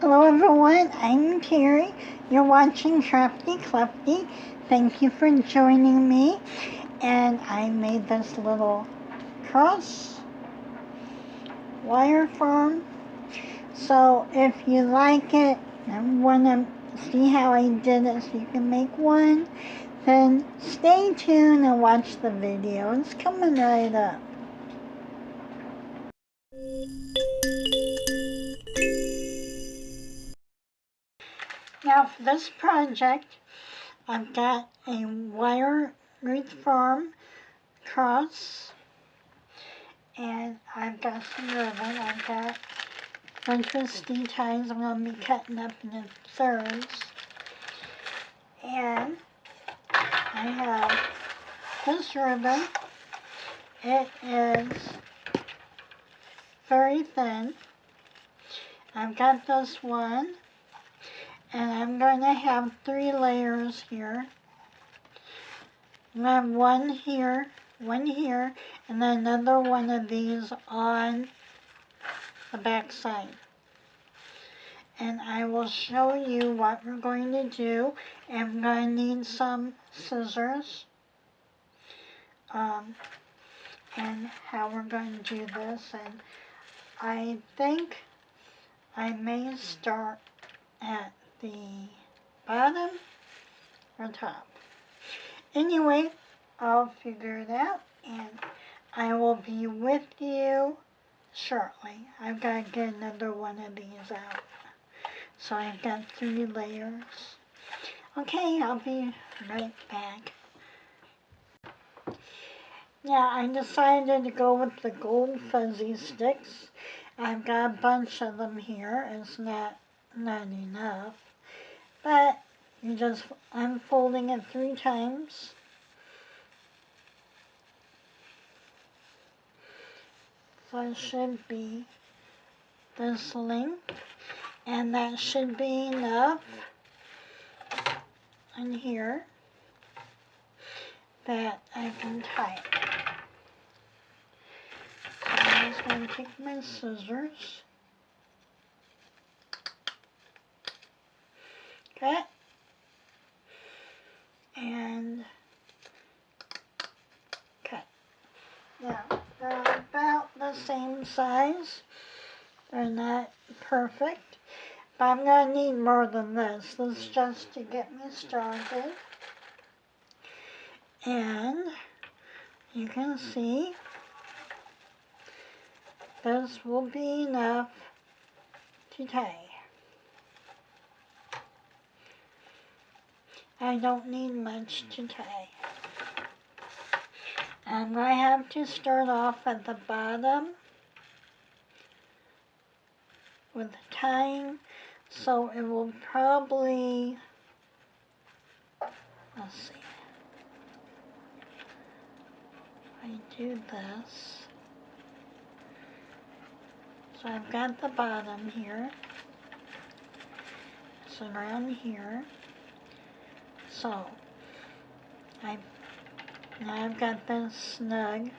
Hello everyone, I'm Terry. You're watching Crafty Clefty. Thank you for joining me. And I made this little cross wire form. So if you like it and want to see how I did it so you can make one, then stay tuned and watch the video. It's coming right up. Now for this project, I've got a wire wreath form cross, and I've got some ribbon. I've got twisty ties I'm going to be cutting up into thirds, and I have this ribbon. It is very thin. I've got this one, and I'm going to have 3 layers here. I'm going to have one here, and then another one of these on the back side. And I will show you what we're going to do. I'm going to need some scissors, and how we're going to do this. And I think I may start at the bottom or top. Anyway, I'll figure it out, and I will be with you shortly. I've got to get another one of these out. So I've got 3 layers. Okay, I'll be right back. Yeah, I decided to go with the gold fuzzy sticks. I've got a bunch of them here. It's not enough. But I'm folding it 3 times. So it should be this length. And that should be enough in here that I can tie it. So I'm just going to take my scissors, cut, and cut. Now, they're about the same size. They're not perfect, but I'm going to need more than this. This is just to get me started. And you can see this will be enough to tie. I don't need much to tie. I'm going to have to start off at the bottom with tying, so it will probably, let's see, I do this. So I've got the bottom here. It's around here. So now I've got this snug,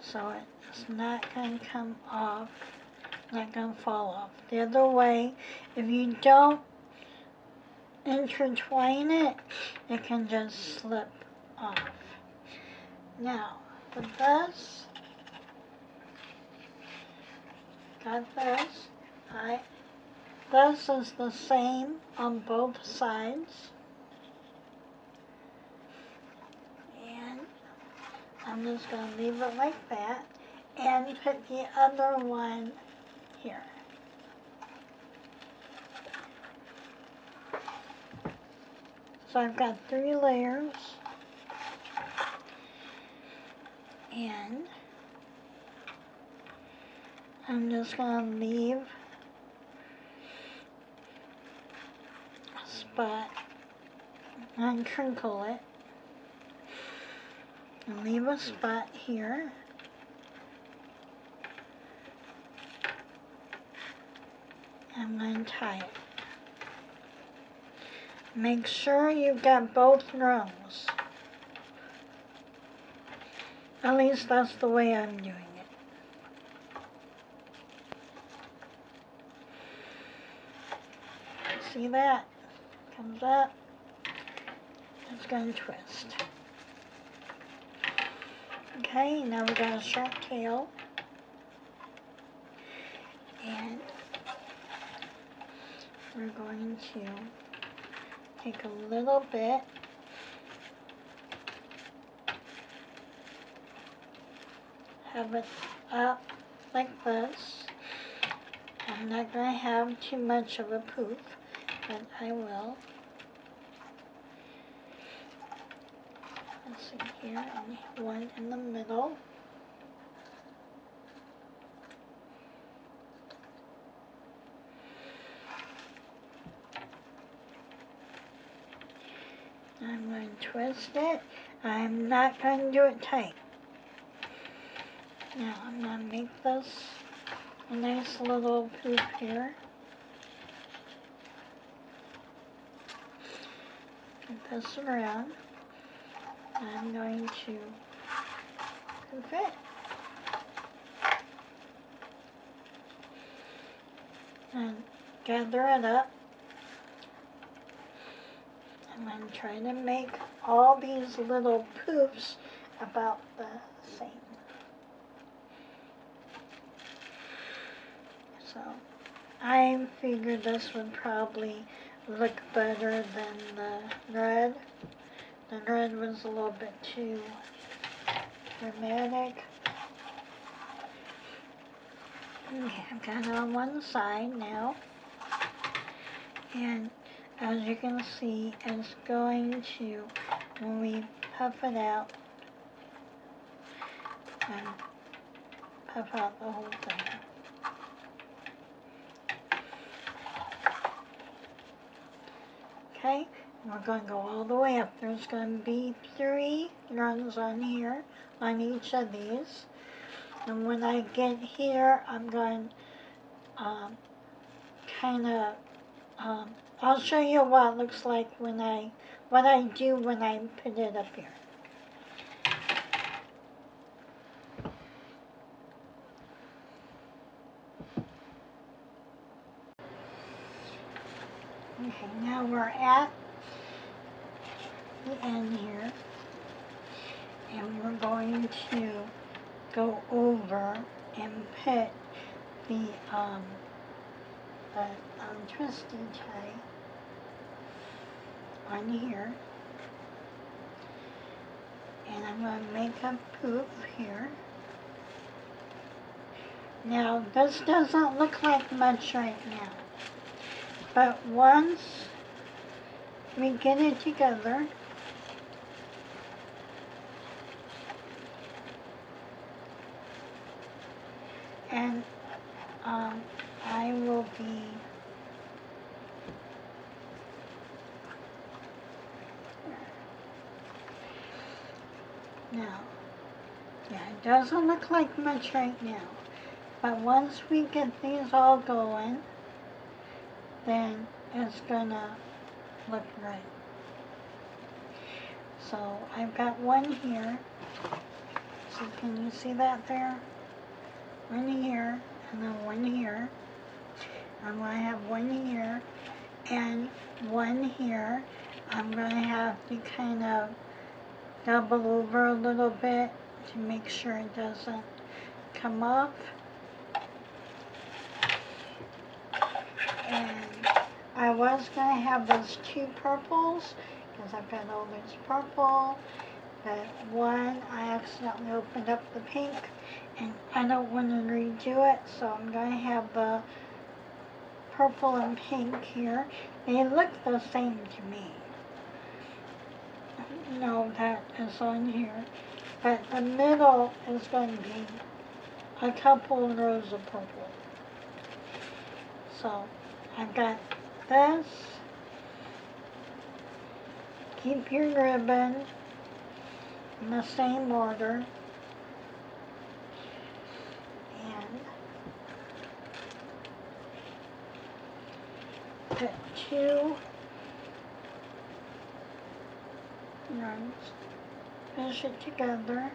so it's not going to come off, not going to fall off. The other way, if you don't intertwine it, it can just slip off. Now, with this, got this. This is the same on both sides. And I'm just going to leave it like that and put the other one here. So I've got 3 layers, and I'm just going to leave a spot and crinkle it, and leave a spot here. I'm going to tie it. Make sure you've got both rungs. At least that's the way I'm doing it. see that? Comes up. It's going to twist. Okay, now we got a sharp tail. And we're going to take a little bit have it up like this. I'm not going to have too much of a poof, but I will. Let's see here, and one in the middle. I'm going to twist it. I'm not going to do it tight. Now I'm going to make this a nice little poof here. Get this around. I'm going to poof it. And gather it up. I'm going to try to make all these little poofs about the same. So I figured this would probably look better than the red. The red was a little bit too dramatic. Okay, I've got it on one side now. And as you can see, it's going to, when we puff it out, and puff out the whole thing. Okay, and we're going to go all the way up. There's going to be 3 runs on here, on each of these. And when I get here, I'm going kind of, I'll show you what it looks like when what I do when I put it up here. Okay, now we're at the end here, and we're going to go over and put the twisty tie on here, and I'm going to make a poof here. Now this doesn't look like much right now, but once we get it together, and I will be now. Yeah, it doesn't look like much right now, but once we get these all going, then it's gonna look right. So I've got one here. So can you see that there? One here, and then one here. I'm going to have one here, and one here. I'm going to have to kind of double over a little bit to make sure it doesn't come off. And I was going to have those 2 purples, because I've got all this purple, but one, I accidentally opened up the pink, and I don't want to redo it, so I'm going to have the purple and pink here. They look the same to me. No, that is on here, but the middle is going to be a couple rows of purple. So I've got this. Keep your ribbon in the same order. And put 2 runs. Push it together.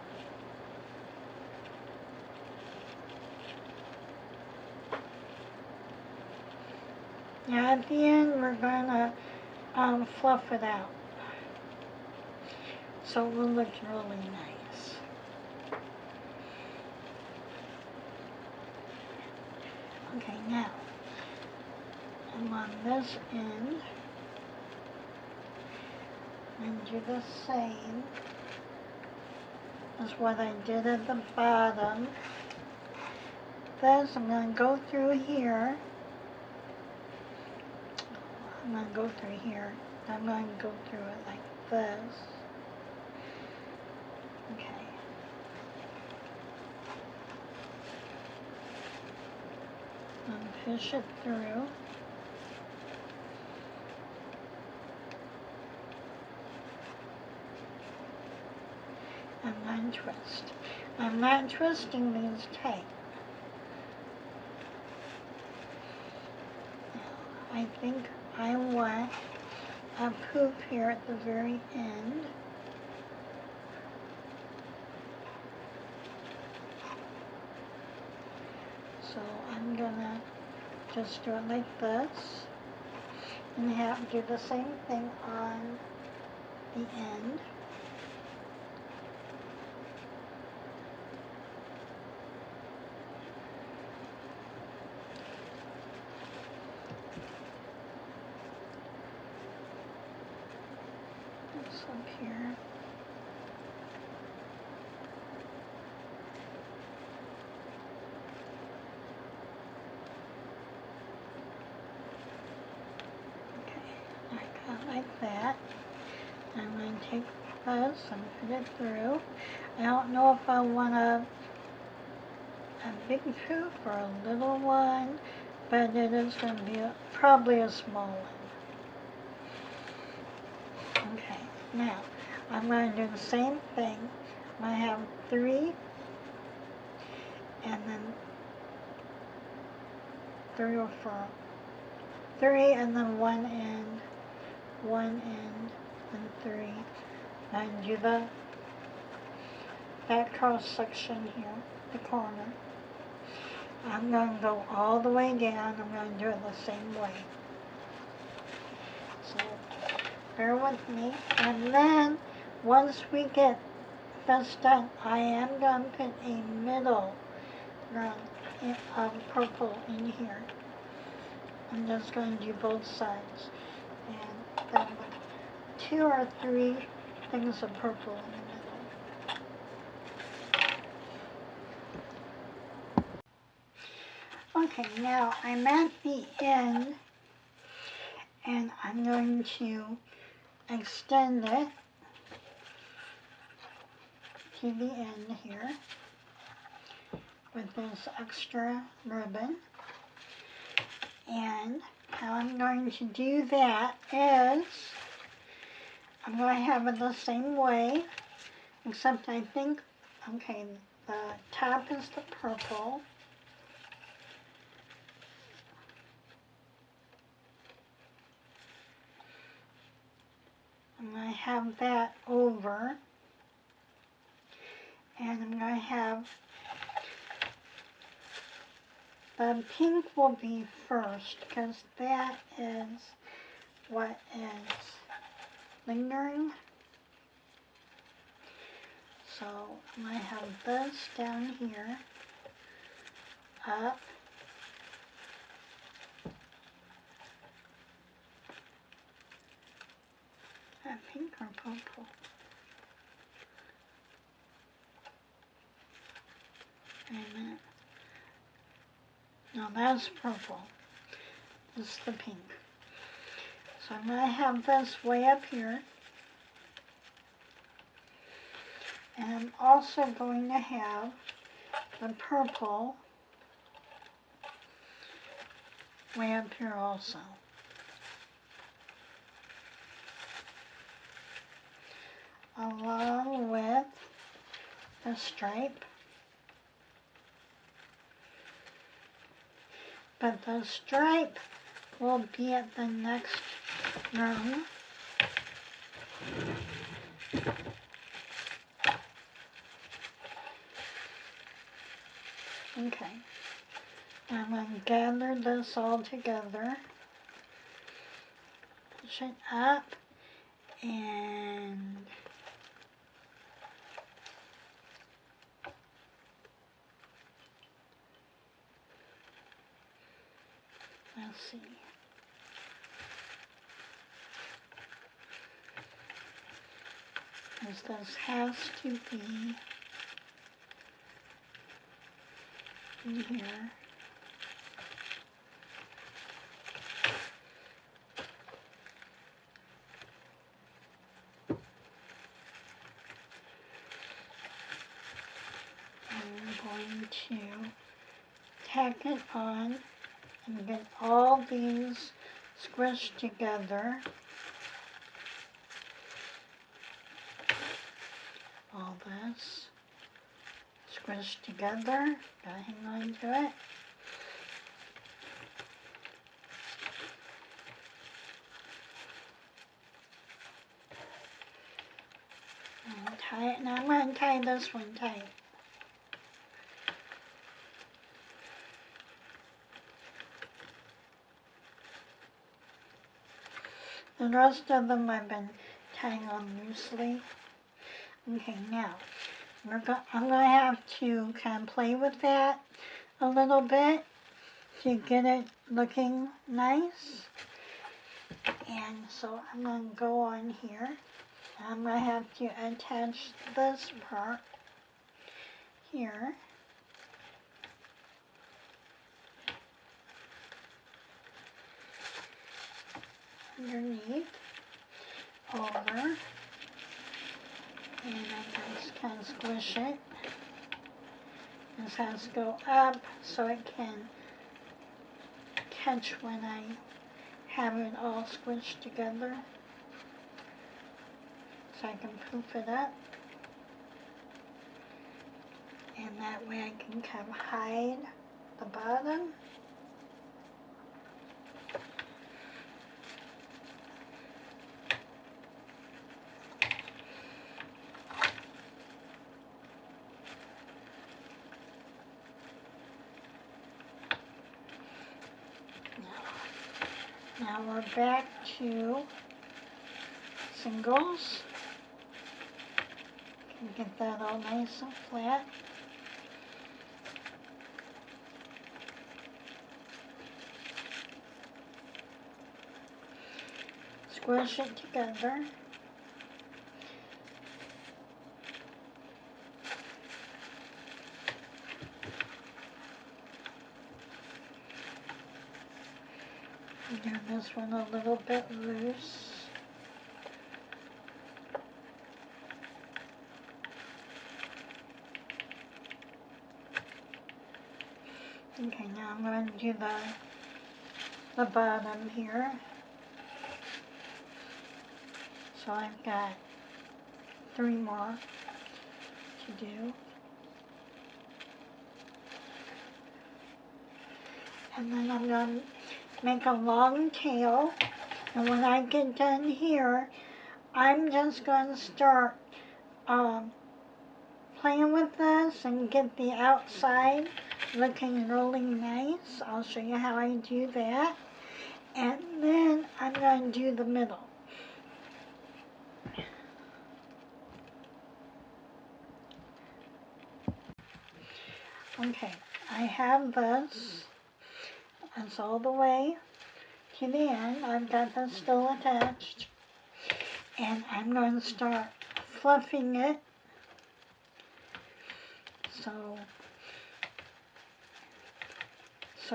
Now at the end we're going to fluff it out so it will look really nice. Okay, now I'm on this end and do the same as what I did at the bottom. This I'm going to go through here. I'm going to go through here. I'm going to go through it like this. Okay. And push it through. I'm going to twist. I'm not twisting these tight. I think I want a poop here at the very end. So I'm gonna just do it like this and do the same thing on the end. This up here. Like that. I'm going to take this and put it through. I don't know if I want a big poop or a little one, but it is going to be probably a small one. Okay, now I'm going to do the same thing. I have 3 and then 3 or 4. 3 and then 1 end. 1 end and 3, and do that cross section here, the corner. I'm going to go all the way down. I'm going to do it the same way. So bear with me. And then once we get this done, I am going to put a middle round of purple in here. I'm just going to do both sides. And then 2 or 3 things of purple in the middle. Okay, now I'm at the end and I'm going to extend it to the end here with this extra ribbon. And how I'm going to do that is I'm going to have it the same way, except I think, okay, the top is the purple. I'm going to have that over, and I'm going to have the pink will be first, because that is what is lingering. So I'm going to have this down here, up, pink or purple? Wait a minute. No, that's purple. This is the pink. So I'm going to have this way up here. And I'm also going to have the purple way up here also. Along with the stripe. But the stripe will be at the next rung. Okay. I'm going to gather this all together. push it up and let's see. This has to be in here. I'm going to tack it on and get all these squished together. All this squished together. Gotta hang on to it. And tie it. Now I'm going to tie this one tight. The rest of them I've been tying on loosely. Okay, now I'm going to have to kind of play with that a little bit to get it looking nice. And so I'm going to go on here. I'm going to have to attach this part here. Underneath, over, and I just kind of squish it. This has to go up so it can catch when I have it all squished together. So I can poof it up. And that way I can kind of hide the bottom. Now we're back to singles. Get that all nice and flat. Squish it together. Do this one a little bit loose. Okay, now I'm going to do the bottom here. So I've got 3 more to do. And then I'm going to make a long tail. And when I get done here, I'm just going to start playing with this and get the outside looking really nice. I'll show you how I do that. And then I'm going to do the middle. Okay, I have this. It's all the way to the end. I've got this still attached. And I'm going to start fluffing it. So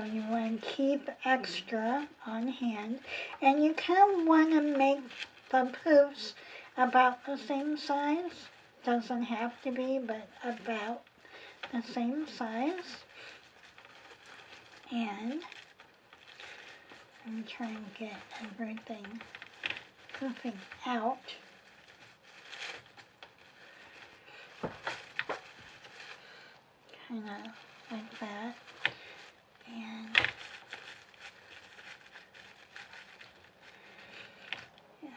you want to keep extra on hand. And you kind of want to make the poofs about the same size. Doesn't have to be, but about the same size. And I'm trying to get everything poofing out. Kind of like that.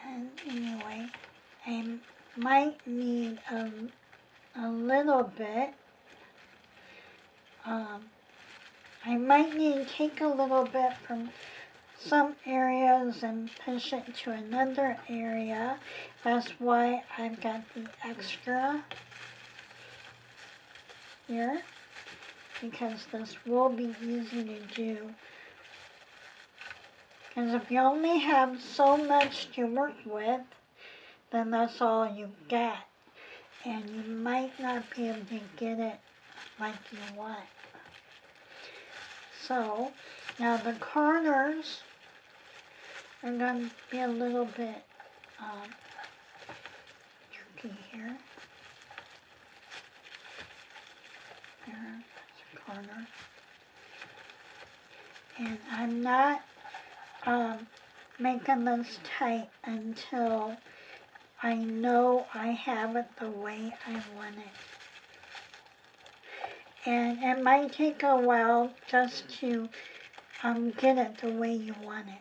And anyway, I might need a little bit. I might need to take a little bit from some areas and push it to another area. That's why I've got the extra here, because this will be easy to do. Because if you only have so much to work with, then that's all you get. And you might not be able to get it like you want. So, now the corners are going to be a little bit tricky here. There's a corner. And I'm not making this tight until I know I have it the way I want it. And it might take a while just to get it the way you want it.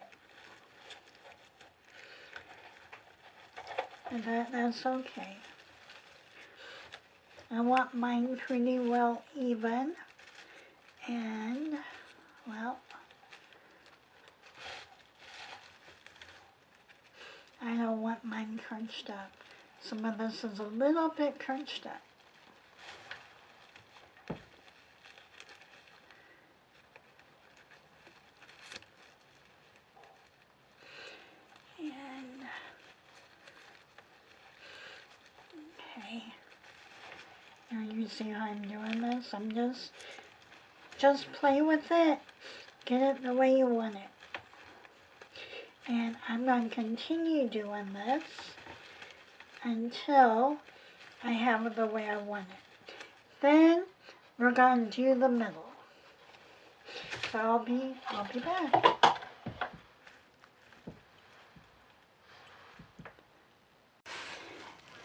And that's okay. I want mine pretty well even. And, well, I don't want mine crunched up. Some of this is a little bit crunched up. And, okay. Now you see how I'm doing this? I'm just play with it. Get it the way you want it. And I'm going to continue doing this until I have it the way I want it. Then we're going to do the middle. So I'll be back.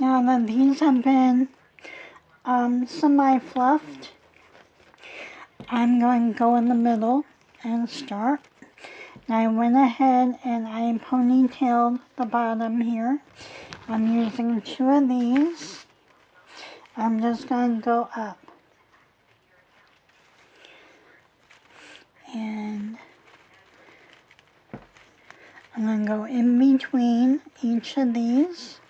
Now that these have been semi-fluffed, I'm going to go in the middle and start. Now I went ahead and I ponytailed the bottom here. I'm using 2 of these. I'm just going to go up. And I'm going to go in between each of these.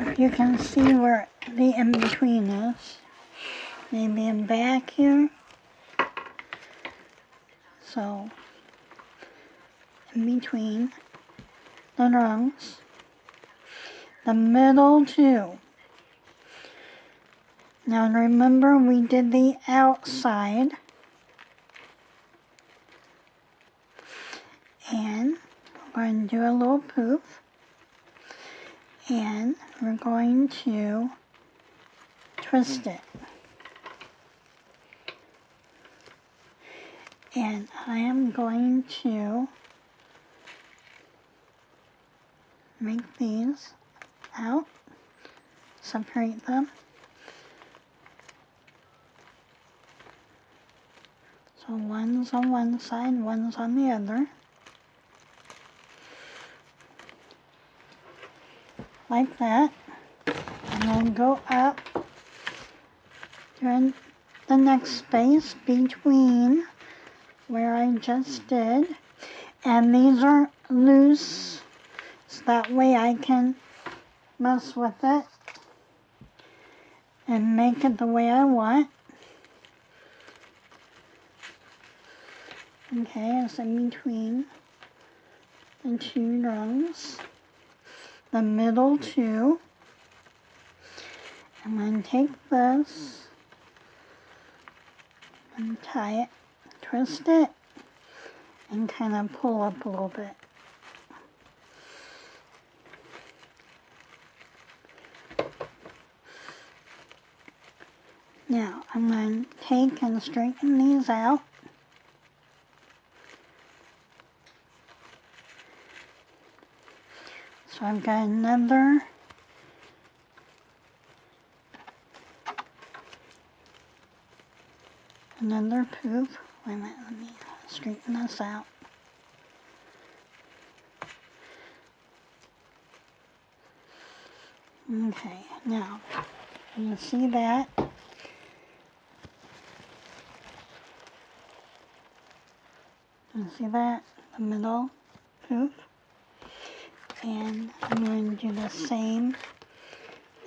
If you can see where the in-between is. Maybe in back here. So, in between the rungs. The middle too. Now remember we did the outside. And we're going to do a little poof. And we're going to twist it. And I am going to make these out, separate them. So one's on one side, one's on the other. Like that. And then go up to the next space between where I just did. And these are loose, so that way I can mess with it and make it the way I want. Okay, it's in between the 2 rungs. The middle 2. I'm going to take this and tie it, twist it, and kind of pull up a little bit. Now, I'm going to take and straighten these out. So I've got another poof. Wait a minute, let me straighten this out. Okay, now You see that? You see that? The middle hoop. And I'm going to do the same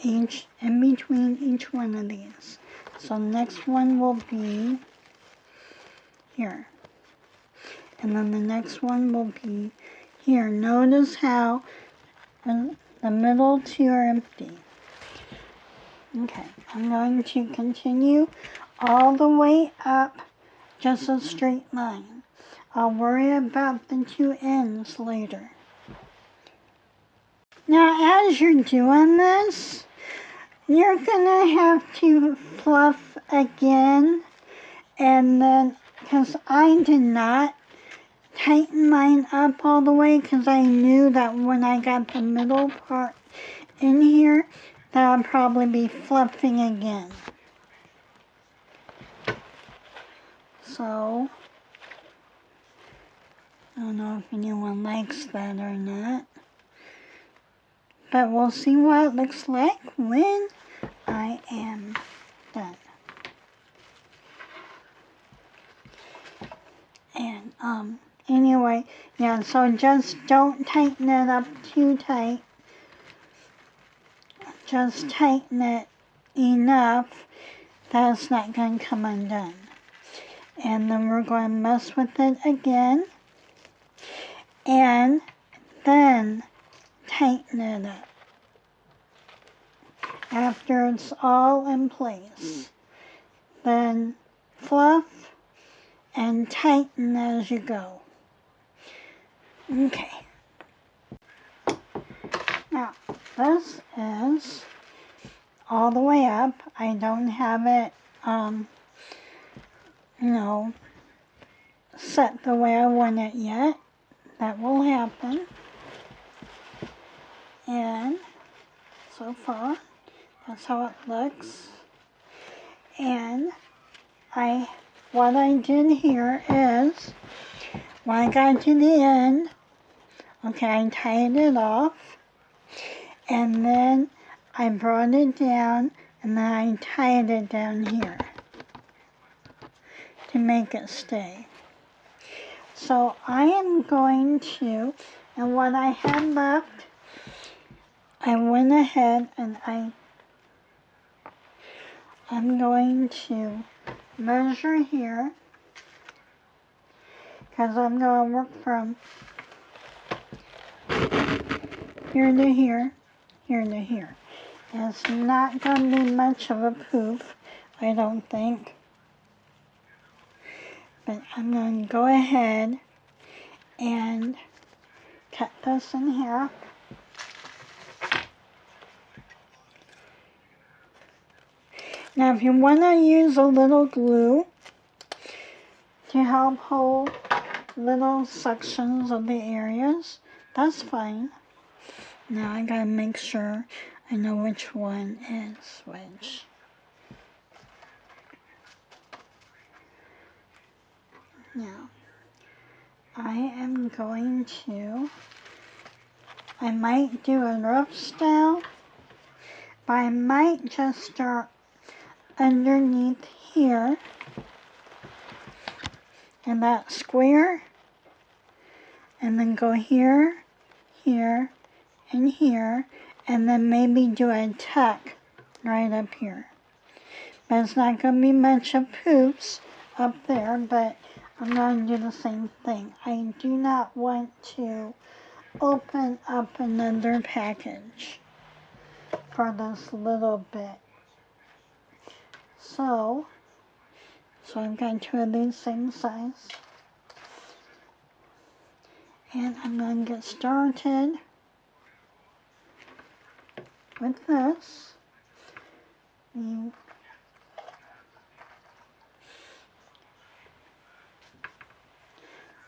in between each one of these. So next one will be here. And then the next one will be here. Notice how the middle two are empty. Okay, I'm going to continue all the way up, just a straight line. I'll worry about the two ends later. Now, as you're doing this, you're gonna have to fluff again, and then, because I did not tighten mine up all the way, because I knew that when I got the middle part in here, that would probably be fluffing again. So, I don't know if anyone likes that or not. But we'll see what it looks like when I am done. And, anyway, yeah, so just don't tighten it up too tight. Just tighten it enough that it's not going to come undone. And then we're going to mess with it again. And then tighten it up after it's all in place. Then fluff and tighten as you go. Okay. Now, this is all the way up. I don't have it, set the way I want it yet. That will happen. And so far, that's how it looks. And what I did here is, when I got to the end, okay, I tied it off, and then I brought it down, and then I tied it down here to make it stay. So I am going to, and what I had left, I went ahead and I'm going to measure here, because I'm going to work from here to here, here to here. And it's not going to be much of a poof, I don't think. But I'm going to go ahead and cut this in half. Now, if you want to use a little glue to help hold little sections of the areas, that's fine. Now I gotta make sure I know which one is which. Now, I am going to, I might do a rough style, but I might just start underneath here in that square, and then go here, here, and here, and then maybe do a tuck right up here. But it's not going to be much of poops up there, but I'm going to do the same thing. I do not want to open up another package for this little bit. So I've got two of these same size. And I'm going to get started with this.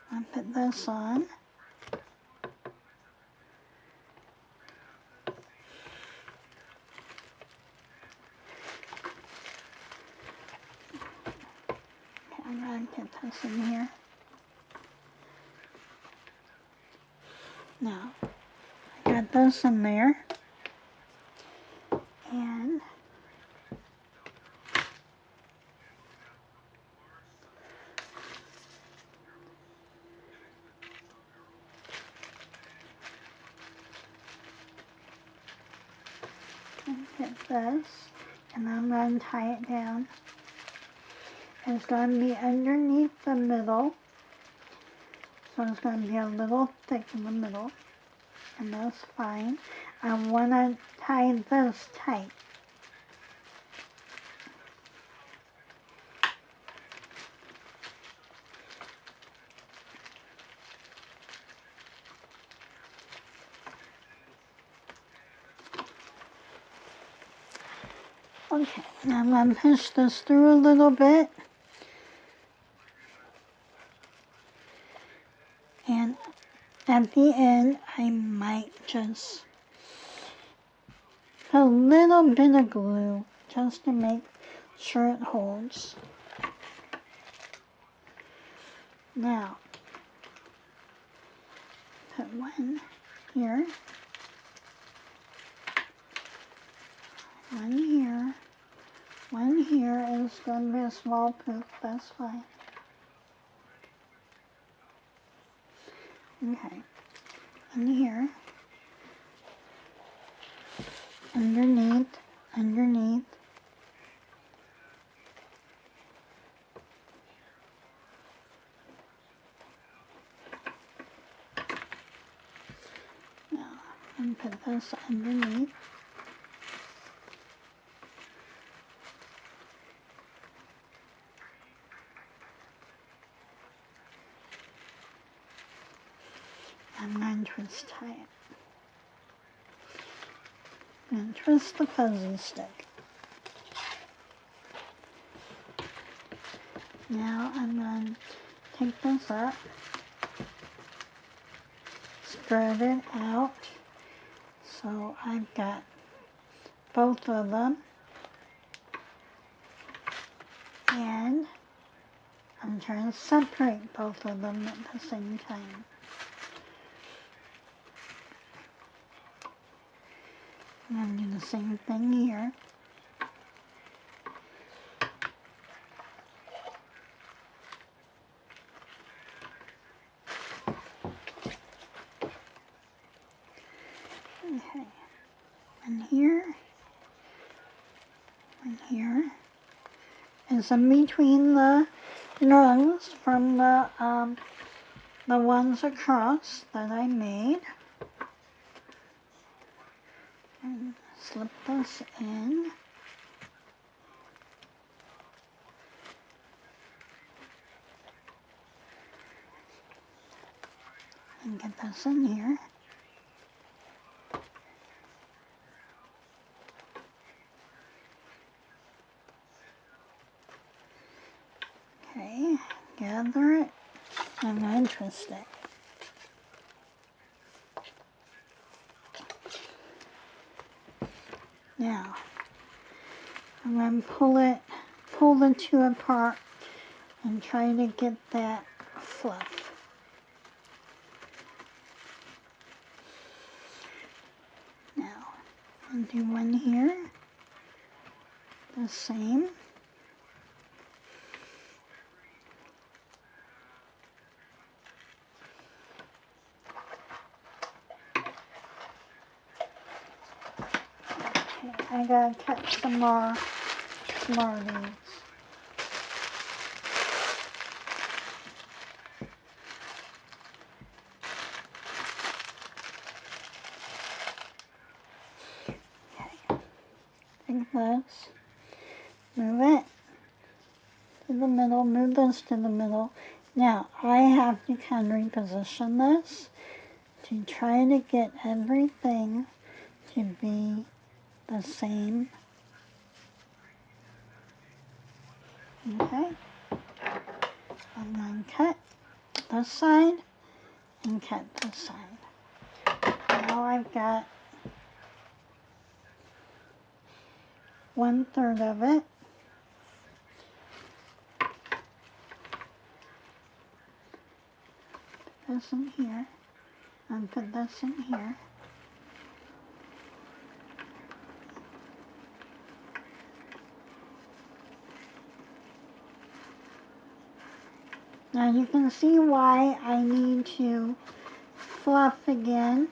I'll put this on. Okay, I'm going to put this in here. Now, I got this in there. And this, and I'm going to tie it down. It's going to be underneath the middle, so it's going to be a little thick in the middle, and that's fine. I want to tie this tight. Okay, now I'm going to push this through a little bit. And at the end, I might just put a little bit of glue just to make sure it holds. Now, put one here, one here. One here is going to be a small poof, that's fine. Okay, and here, underneath, underneath. Now, I'm going to put this underneath. I'm going to twist tie it. And twist the fuzzy stick. Now I'm going to take this up, spread it out, so I've got both of them, and I'm trying to separate both of them at the same time. I'm going to do the same thing here. Okay, and here, is in between the rungs from the ones across that I made. And slip this in. And get this in here. Okay, gather it and then twist it. Now, I'm going to pull the two apart and try to get that fluff. Now, I'll do one here, the same. Okay, I gotta cut some more of these. Take this, move it to the middle, move this to the middle. Now, I have to kind of reposition this to try to get everything to be the same. Okay, I'm going to cut this side and cut this side. Now I've got 1/3 of it. Put this in here, and put this in here. Now you can see why I need to fluff again.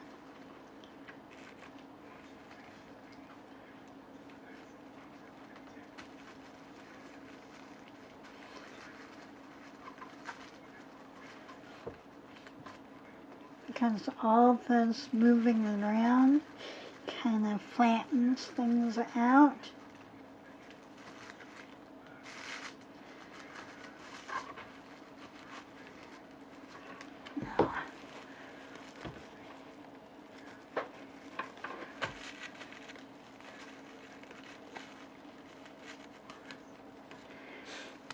because all this moving around kind of flattens things out.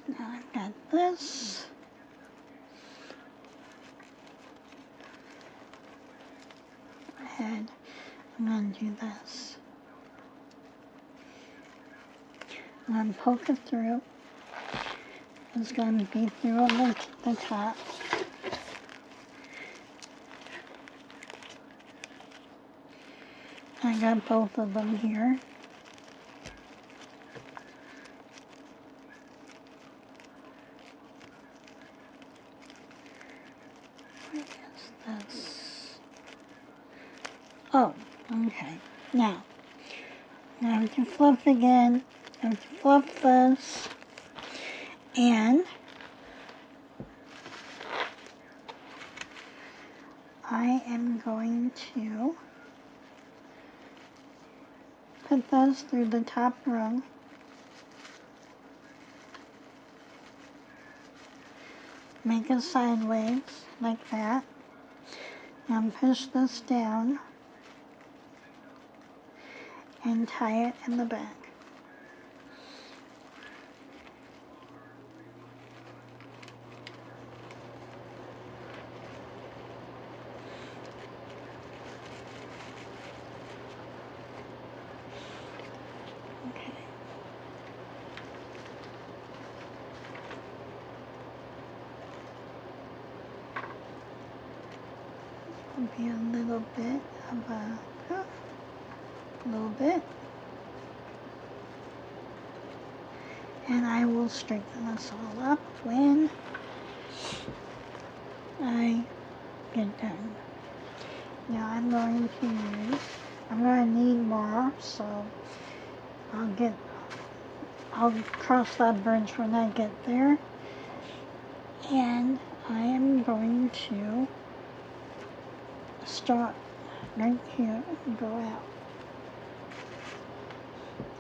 Now I've got this. And I'm going to do this. I'm going to poke it through. It's going to be through the top. I got both of them here. Where is this? Oh, okay. Now, I have to fluff again. I have to fluff this. And I am going to put this through the top rung. Make it sideways, like that. And push this down. And tie it in the back. Okay. Will be a little bit of a little bit. And I will straighten this all up when I get done. Now I'm going to need more, so I'll cross that bridge when I get there. And I am going to start right here and go out.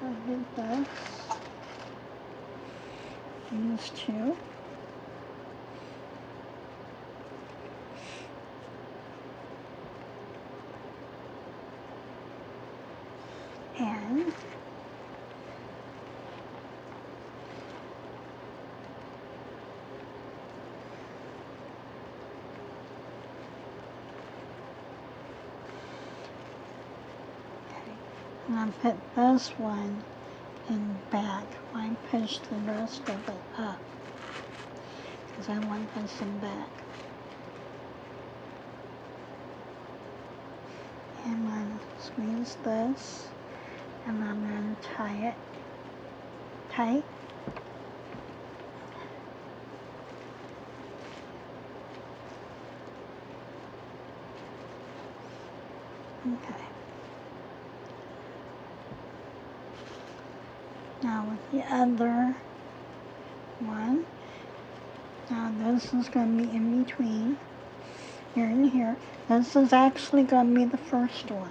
I'll get this. These two. And I'll put this one in back. I push the rest of it up because I want this in back. And I'm going to squeeze this and I'm going to tie it tight. Okay. Now with the other one, now this is going to be in between here and here. This is actually going to be the first one.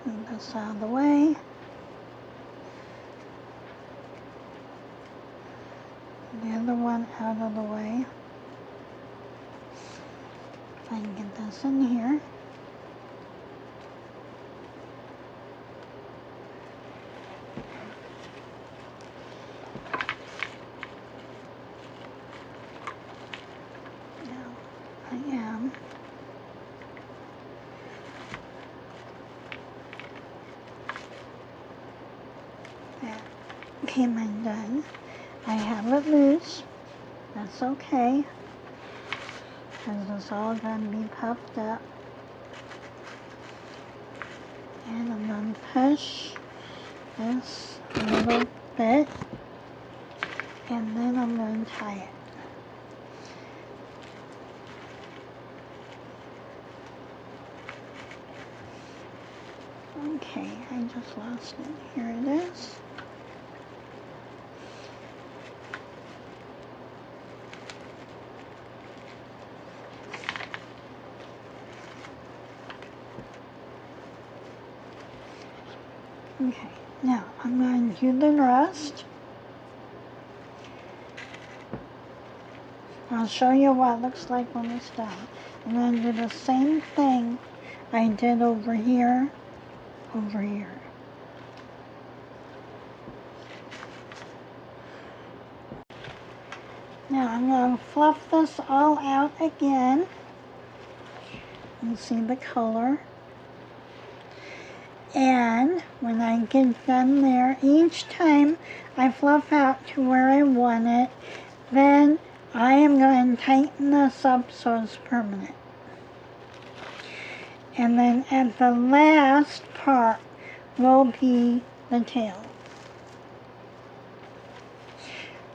Move this out of the way. The other one out of the way. If I can get this in here. Okay, I'm done. I have it loose. That's okay. Because it's all going to be puffed up. And I'm going to push this a little bit. And then I'm going to tie it. Okay, I just lost it. Here it is. Okay, now I'm going to do the rest. I'll show you what it looks like when it's done. I'm going to do the same thing I did over here, over here. Now I'm going to fluff this all out again. You see the color. And when I get done there, each time I fluff out to where I want it, then I am going to tighten this up so it's permanent. And then at the last part will be the tail.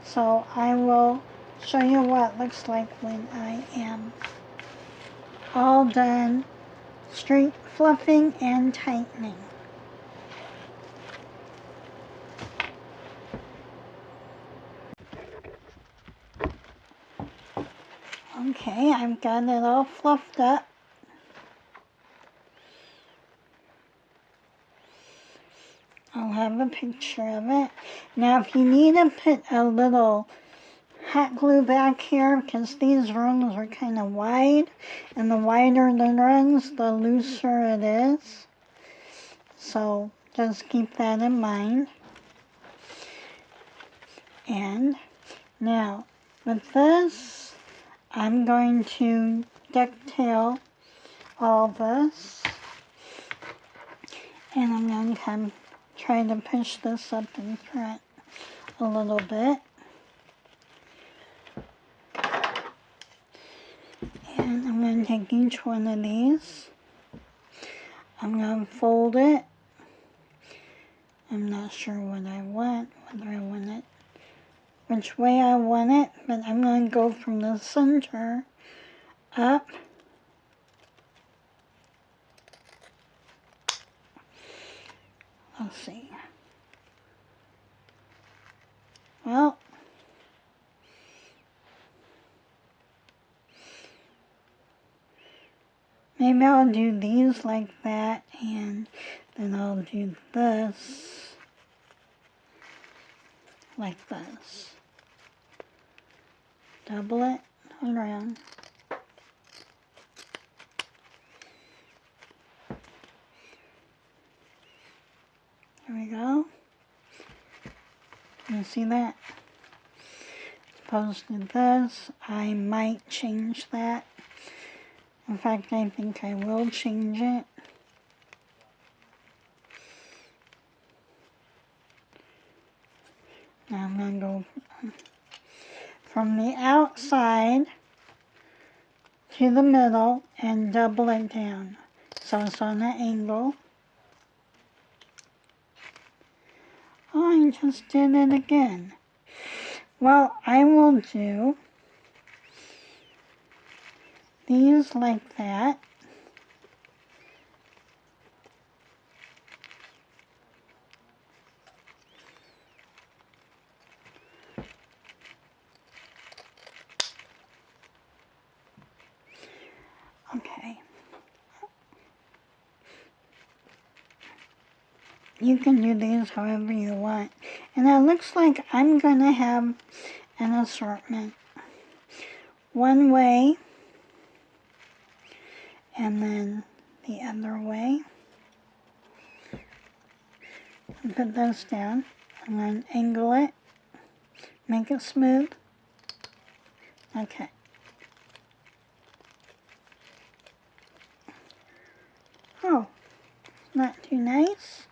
So I will show you what it looks like when I am all done straight fluffing and tightening. Okay, I've got it all fluffed up. I'll have a picture of it. Now if you need to put a little hot glue back here, because these rungs are kind of wide, and the wider the rungs, the looser it is. So just keep that in mind. And now with this, I'm going to ducktail all this, and I'm going to come try to push this up in front a little bit. And I'm going to take each one of these. I'm going to fold it. I'm not sure what I want, whether I want it, which way I want it, but I'm going to go from the center up. Let's see. Well, maybe I'll do these like that, and then I'll do this like this. Double it around. There we go. You see that? Opposed to this, I might change that. In fact, I think I will change it. Now I'm going to go from the outside to the middle and double it down. So it's on an angle. Oh, I just did it again. Well, I will do these like that. Okay. You can do these however you want. And it looks like I'm going to have an assortment. One way, and then the other way. Put this down. I'm going to angle it, make it smooth. Okay. Oh, not too nice.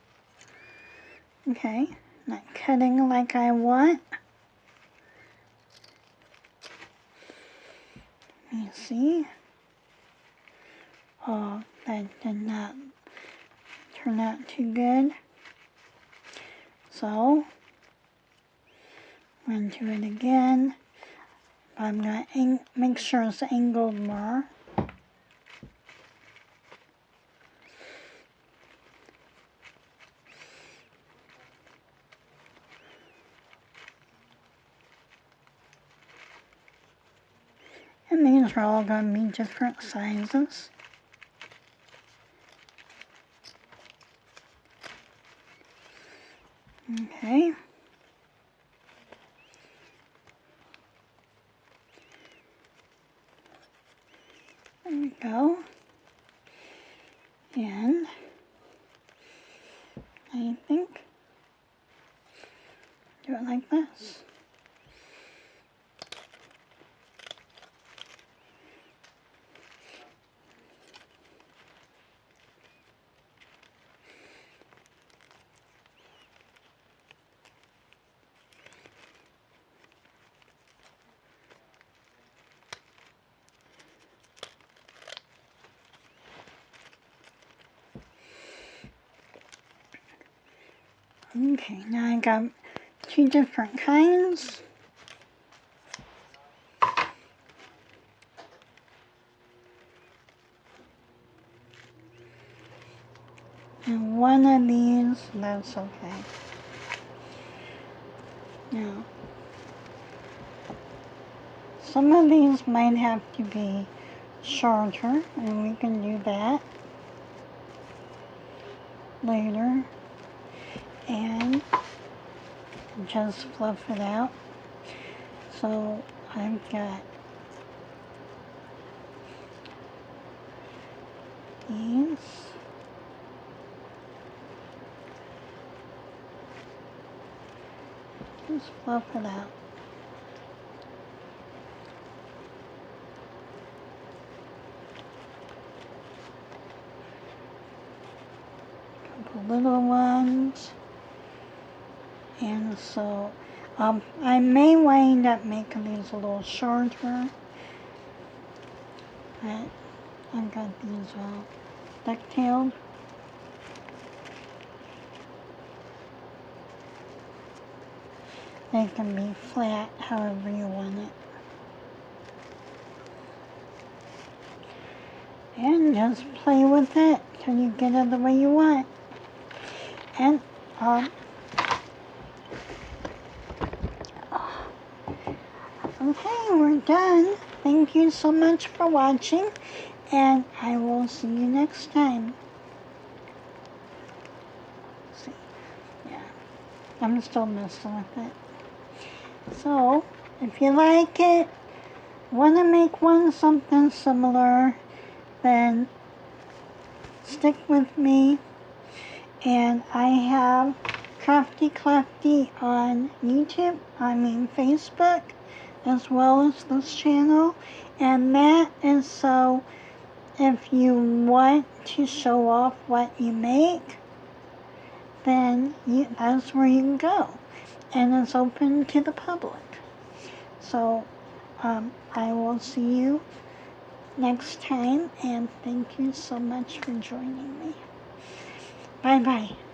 Okay, not cutting like I want. You see? Oh, that did not turn out too good. So, I'm going to do it again. I'm going to make sure it's angled more. And these are all going to be different sizes. Okay. There we go. And I think do it like this. Okay, now I got two different kinds. And one of these, that's okay. Now, some of these might have to be shorter, and we can do that later. And just fluff it out. So I've got these. Just fluff it out. Couple little ones. And so I may wind up making these a little shorter, but I've got these all duck-tailed. They can be flat however you want it. And just play with it till you get it the way you want. And okay, we're done. Thank you so much for watching, and I will see you next time. See, yeah, I'm still messing with it. So, if you like it, want to make one something similar, then stick with me. And I have Crafty Clefty on YouTube, Facebook, as well as this channel. And that is so if you want to show off what you make, then that's where you can go. And it's open to the public. So I will see you next time, and thank you so much for joining me. Bye-bye.